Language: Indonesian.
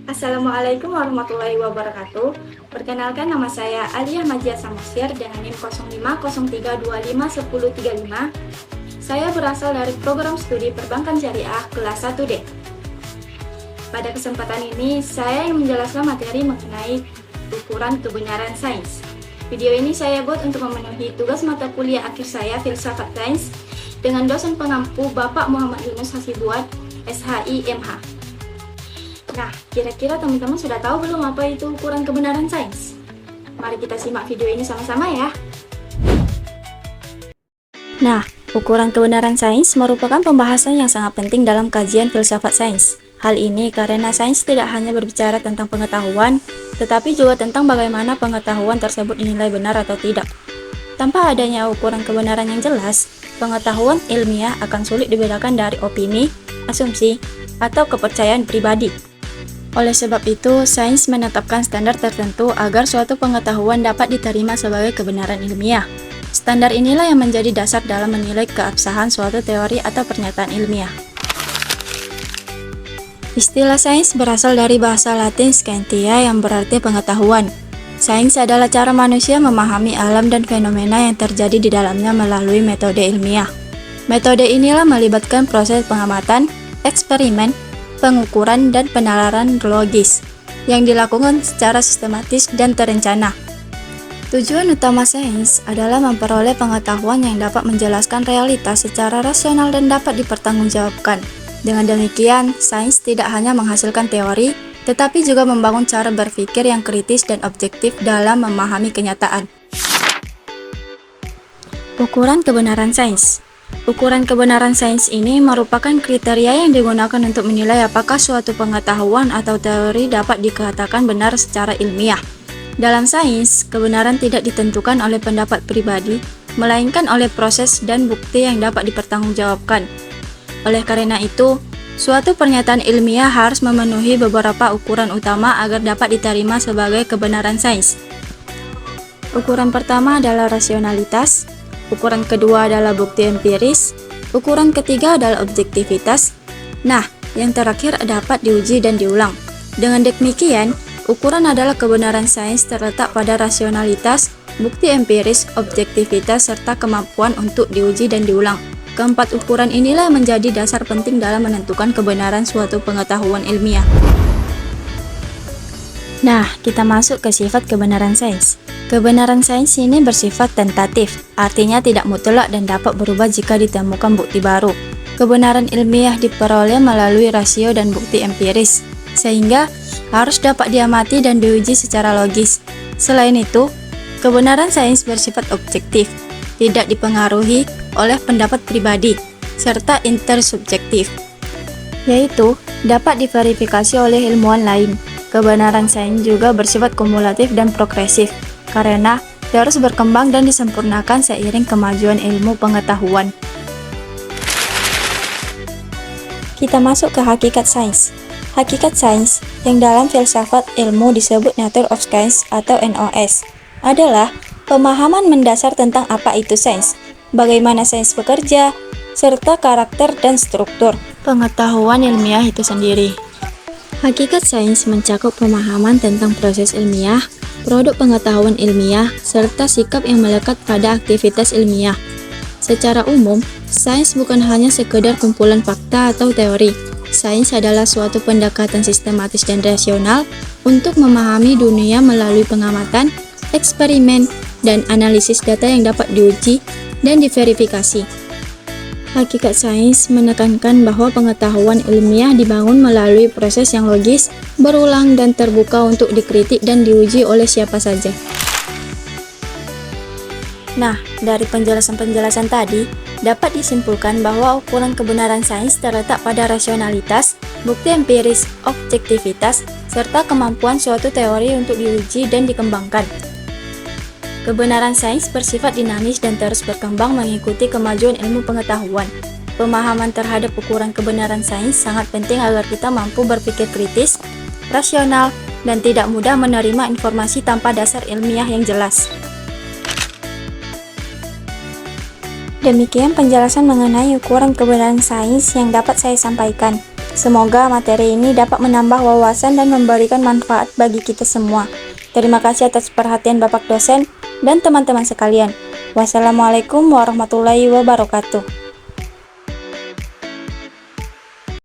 Assalamualaikum warahmatullahi wabarakatuh. Perkenalkan, nama saya Aliyah Majia Samosir dengan NIM 0503251035. Saya berasal dari program studi Perbankan Syariah kelas 1D. Pada kesempatan ini, saya ingin menjelaskan materi mengenai ukuran kebenaran sains. Video ini saya buat untuk memenuhi tugas mata kuliah akhir saya, Filsafat Sains, dengan dosen pengampu Bapak Muhammad Yunus Hasibuan, SHI MH. Nah, kira-kira teman-teman sudah tahu belum apa itu ukuran kebenaran sains? Mari kita simak video ini sama-sama ya. Nah, ukuran kebenaran sains merupakan pembahasan yang sangat penting dalam kajian filsafat sains. Hal ini karena sains tidak hanya berbicara tentang pengetahuan, tetapi juga tentang bagaimana pengetahuan tersebut dinilai benar atau tidak. Tanpa adanya ukuran kebenaran yang jelas, pengetahuan ilmiah akan sulit dibedakan dari opini, asumsi, atau kepercayaan pribadi. Oleh sebab itu, sains menetapkan standar tertentu agar suatu pengetahuan dapat diterima sebagai kebenaran ilmiah. Standar inilah yang menjadi dasar dalam menilai keabsahan suatu teori atau pernyataan ilmiah. Istilah sains berasal dari bahasa Latin scientia yang berarti pengetahuan. Sains adalah cara manusia memahami alam dan fenomena yang terjadi di dalamnya melalui metode ilmiah. Metode inilah melibatkan proses pengamatan, eksperimen, pengukuran, dan penalaran logis yang dilakukan secara sistematis dan terencana. Tujuan utama sains adalah memperoleh pengetahuan yang dapat menjelaskan realitas secara rasional dan dapat dipertanggungjawabkan. Dengan demikian, sains tidak hanya menghasilkan teori, tetapi juga membangun cara berpikir yang kritis dan objektif dalam memahami kenyataan. Ukuran kebenaran sains. Ukuran kebenaran sains ini merupakan kriteria yang digunakan untuk menilai apakah suatu pengetahuan atau teori dapat dikatakan benar secara ilmiah. Dalam sains, kebenaran tidak ditentukan oleh pendapat pribadi, melainkan oleh proses dan bukti yang dapat dipertanggungjawabkan. Oleh karena itu, suatu pernyataan ilmiah harus memenuhi beberapa ukuran utama agar dapat diterima sebagai kebenaran sains. Ukuran pertama adalah rasionalitas. Ukuran kedua adalah bukti empiris, ukuran ketiga adalah objektivitas. Nah, yang terakhir dapat diuji dan diulang. Dengan demikian, ukuran adalah kebenaran sains terletak pada rasionalitas, bukti empiris, objektivitas, serta kemampuan untuk diuji dan diulang. Keempat ukuran inilah menjadi dasar penting dalam menentukan kebenaran suatu pengetahuan ilmiah. Nah, kita masuk ke sifat kebenaran sains. Kebenaran sains ini bersifat tentatif, artinya tidak mutlak dan dapat berubah jika ditemukan bukti baru. Kebenaran ilmiah diperoleh melalui rasio dan bukti empiris, sehingga harus dapat diamati dan diuji secara logis. Selain itu, kebenaran sains bersifat objektif, tidak dipengaruhi oleh pendapat pribadi, serta intersubjektif, yaitu dapat diverifikasi oleh ilmuwan lain. Kebenaran sains juga bersifat kumulatif dan progresif, karena terus berkembang dan disempurnakan seiring kemajuan ilmu pengetahuan. Kita masuk ke hakikat sains. Hakikat sains, yang dalam filsafat ilmu disebut Nature of Science atau NOS, adalah pemahaman mendasar tentang apa itu sains, bagaimana sains bekerja, serta karakter dan struktur pengetahuan ilmiah itu sendiri. Hakikat sains mencakup pemahaman tentang proses ilmiah, produk pengetahuan ilmiah, serta sikap yang melekat pada aktivitas ilmiah. Secara umum, sains bukan hanya sekedar kumpulan fakta atau teori. Sains adalah suatu pendekatan sistematis dan rasional untuk memahami dunia melalui pengamatan, eksperimen, dan analisis data yang dapat diuji dan diverifikasi. Hakikat sains menekankan bahwa pengetahuan ilmiah dibangun melalui proses yang logis, berulang, dan terbuka untuk dikritik dan diuji oleh siapa saja. Nah, dari penjelasan-penjelasan tadi, dapat disimpulkan bahwa ukuran kebenaran sains terletak pada rasionalitas, bukti empiris, objektivitas, serta kemampuan suatu teori untuk diuji dan dikembangkan. Kebenaran sains bersifat dinamis dan terus berkembang mengikuti kemajuan ilmu pengetahuan. Pemahaman terhadap ukuran kebenaran sains sangat penting agar kita mampu berpikir kritis, rasional, dan tidak mudah menerima informasi tanpa dasar ilmiah yang jelas. Demikian penjelasan mengenai ukuran kebenaran sains yang dapat saya sampaikan. Semoga materi ini dapat menambah wawasan dan memberikan manfaat bagi kita semua. Terima kasih atas perhatian Bapak dosen dan teman-teman sekalian. Wassalamualaikum warahmatullahi wabarakatuh.